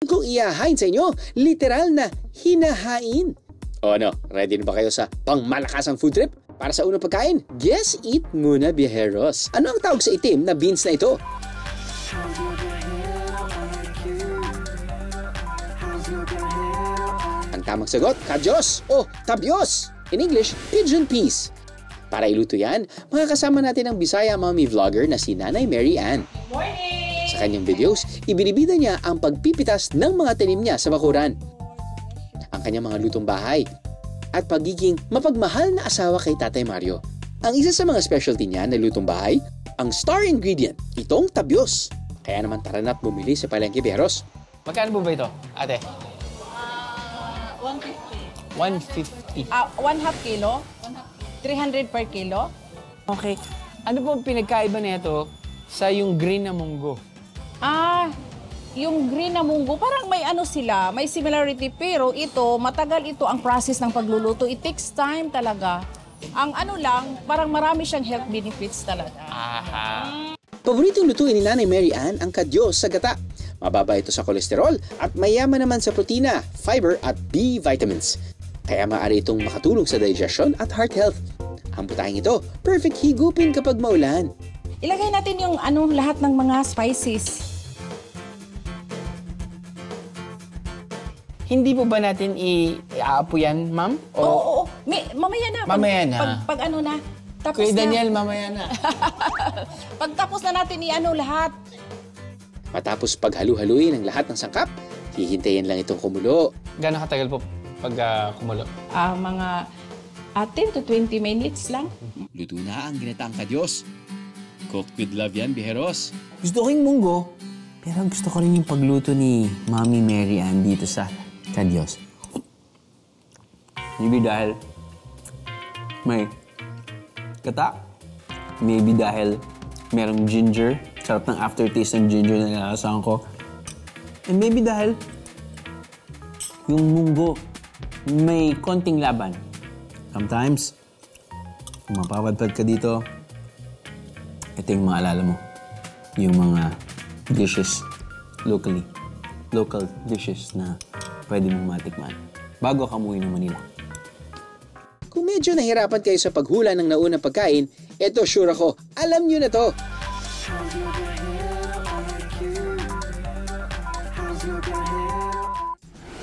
Kung ihahain sa inyo, literal na hinahain. O ano, ready na ba kayo sa pangmalakasang food trip? Para sa unang pagkain, guess eat muna, biyeheros. Ano ang tawag sa itim na beans na ito? Ang tamang sagot, kadyos o tabyos. In English, pigeon peas. Para iluto yan, makakasama natin ang Bisaya mommy vlogger na si Nanay Mary Ann. Morning! Sa kanyang videos, ibinibida niya ang pagpipitas ng mga tanim niya sa bakuran, ang kanyang mga lutong bahay, at pagiging mapagmahal na asawa kay Tatay Mario. Ang isa sa mga specialty niya na lutong bahay, ang star ingredient, itong tabyos. Kaya naman tara na't bumili sa palengke, biyeheros. Magkano po ba ito, ate? 150. 150. 1/2 kilo? 300 per kilo? Okay. Ano po pinagkaiba nito sa yung green na munggo? Yung green na munggo, parang may ano sila, may similarity, pero ito, matagal ito ang process ng pagluluto. It takes time talaga. Ang ano lang, parang marami siyang health benefits talaga. Aha. Paboritong lutuin ni Nanay Mary Ann ang kadyos sa gata. Mababa ito sa kolesterol at mayaman naman sa protina, fiber at B vitamins. Kaya maaari itong makatulong sa digestion at heart health. Ang putahing ito, perfect higupin kapag maulan. Ilagay natin yung lahat ng mga spices. Hindi po ba natin i-aapo yan, ma'am? Oo. Mamaya na. Mamaya na. Pag ano na. Tapos Kuya na. Daniel, mamaya na. Pagtapos na natin lahat. Matapos paghalu-haluin ang lahat ng sangkap, hihintayin lang itong kumulo. Gano'ng katagal po pag kumulo? Mga 10 to 20 minutes lang. Luto na ang ginataang kadyos. Cooked with love yan, biyeheros. Gusto ko yung munggo, pero gusto ko rin yung pagluto ni Mami Mary Ann dito sa kadyos. Maybe dahil may kata. Maybe dahil merong ginger. Sarap ng aftertaste ng ginger na nalasahan ko. And maybe dahil yung munggo may konting laban. Sometimes, kung mapapadpad ka dito, ito yung maalala mo. Yung mga dishes locally. Local dishes na pwede mong matikman bago ka umuwi ng Manila. Kung medyo nahirapan kayo sa paghula ng naunang pagkain, eto sure ako, alam nyo na to.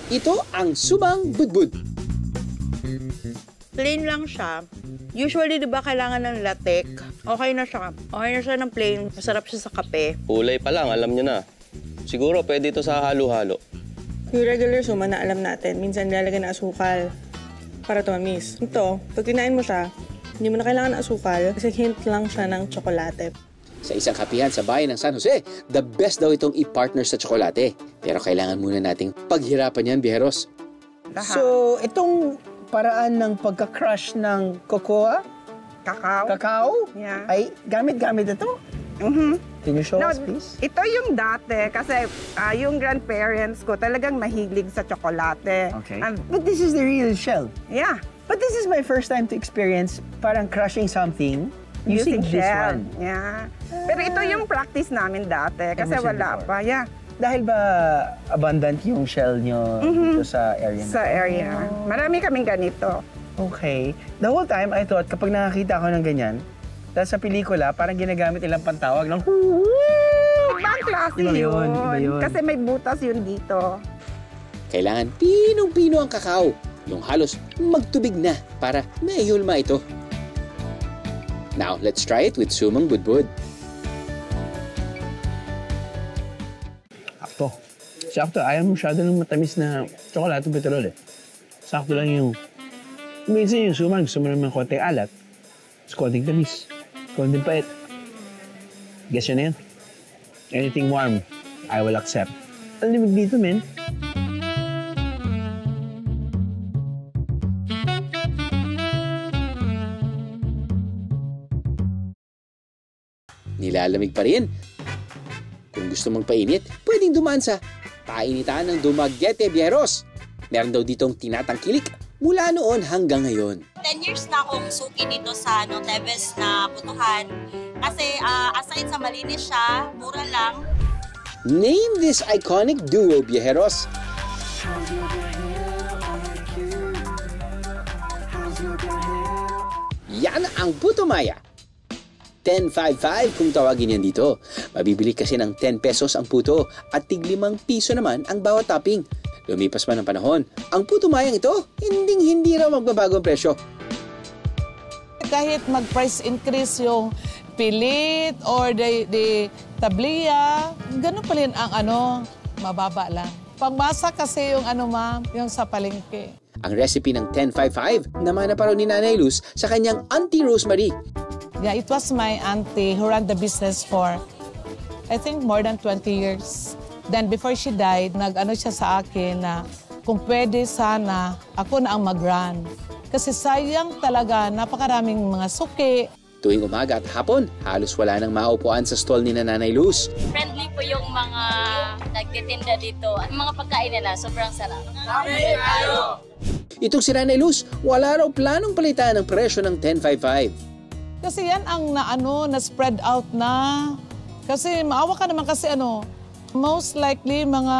Ito ang sumang budbud. Plain lang siya. Usually, di ba, kailangan ng latek? Okay na siya. Okay na siya ng plain. Masarap siya sa kape. Kulay pa lang, alam nyo na. Siguro pwede ito sa halo-halo. Yung regular suma na alam natin, minsan nilalagay na asukal para tumamis. Ito, pag kinain mo siya, hindi mo na kailangan ng asukal kasi hint lang siya ng tsokolate. Sa isang kapihan sa bayan ng San Jose, the best daw itong i-partner sa tsokolate. Pero kailangan muna nating paghirapan yan, biyeheros. So, itong paraan ng pagka-crush ng cocoa, cacao, Yeah. ay gamit-gamit ito? Can you show us, please? Ito yung dati kasi yung grandparents ko talagang mahilig sa tsokolate. Okay. And, But this is the real shell. yeah, But this is my first time to experience parang crushing something using this shell. one. Yeah. Pero ito yung practice namin dati kasi Ever since wala before. pa. Yeah. Dahil ba abundant yung shell nyo dito sa area na? Sa area. Marami kaming ganito. Okay. The whole time, I thought, kapag nakakita ako ng ganyan, dahil sa pelikula, parang ginagamit ilang pantawag ng Ibang klase Iba yun, yun. iba yun. Kasi may butas yun dito. Kailangan pinong-pino ang kakao. Yung halos magtubig na para mayulma ito. Now, let's try it with sumang budbud. Sakto, ayaw masyado ng matamis na tsokolate o petrol eh. Sakto lang yung... Minsan yung sumang, gusto mo naman konting alat. Tapos konting tamis. Konting pait. Guess yun na yun. Anything warm, I will accept. Ang limig dito, men. Nilalamig pa rin. Kung gusto mong painit, pwedeng dumaan sa painitan ng Dumaguete, biyeheros. Meron daw ditong tinatangkilik mula noon hanggang ngayon. 10 years na akong suki dito sa Teves na Butuhan. Kasi aside sa malinis siya, mura lang. Name this iconic duo, Viajeros. Yan ang Puto Maya. 10.55 kung tawagin yan dito. Mabibili kasi ng 10 pesos ang puto at tig 5 piso naman ang bawat topping. Lumipas man ang panahon, ang Puto Mayang ito, hindi raw magbabago ang presyo. Kahit mag-price increase yung pilit or the tabliya, ganun pa rin ang mababa lang. Pangmasa kasi yung ma'am, yung sa palengke. Ang recipe ng 10.55 namana pa raw ni Nanay Luz sa kanyang Auntie Rosemary. Yeah, it was my auntie who ran the business for, I think, more than 20 years. Then before she died, siya sa akin na kung pwede sana, ako na ang mag-run. Kasi sayang talaga, napakaraming mga suki. Tuwing umaga at hapon, halos wala nang maupuan sa stall ni Nanay Luz. Friendly po yung mga nagtitinda dito. Ang mga pagkain nila, sobrang sarap. Itong si Nanay Luz, wala raw planong palitan ang presyo ng 10.55. Kasi yan ang na-spread out na. Kasi maawa ka naman kasi most likely mga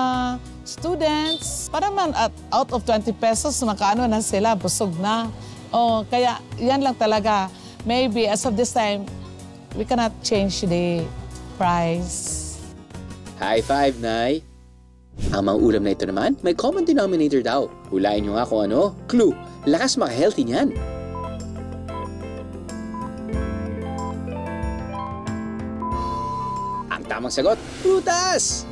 students, para man out of 20 pesos, makaano na sila, busog na. Kaya yan lang talaga. Maybe as of this time, we cannot change the price. High five, Nay! Ang mga ulam na ito naman, may common denominator daw. Hulain nyo nga kung ano. Clue, lakas maka-healthy niyan. Ang tamang sagot, prutas!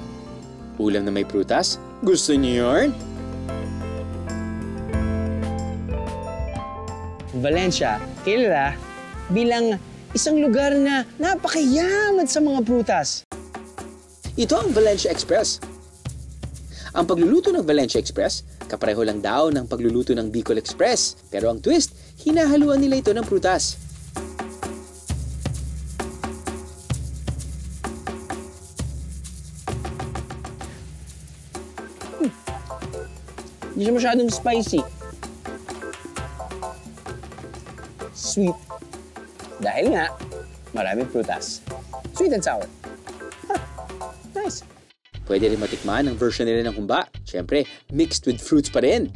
Ulam na may prutas? Gusto niyo yun? Valencia, kilala bilang isang lugar na napakayaman sa mga prutas. Ito ang Valencia Express. Ang pagluluto ng Valencia Express, kapareho lang daw ng pagluluto ng Bicol Express. Pero ang twist, hinahaluan nila ito ng prutas. Hindi siya masyadong spicy. Sweet. Dahil nga, maraming prutas. Sweet and sour. Nice. Pwede rin matikman ang version nila ng humba. Siyempre, mixed with fruits pa rin.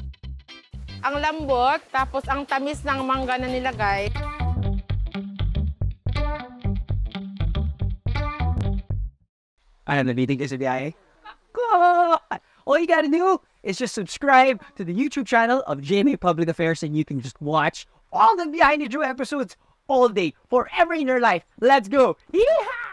Ang lambot, tapos ang tamis ng mangga na nilagay. I'm the meeting is a biyahe. Cool! All you gotta do is just subscribe to the YouTube channel of GMA Public Affairs and you can just watch all the Behind the Drew episodes all day, forever in your life. Let's go! Yeehaw!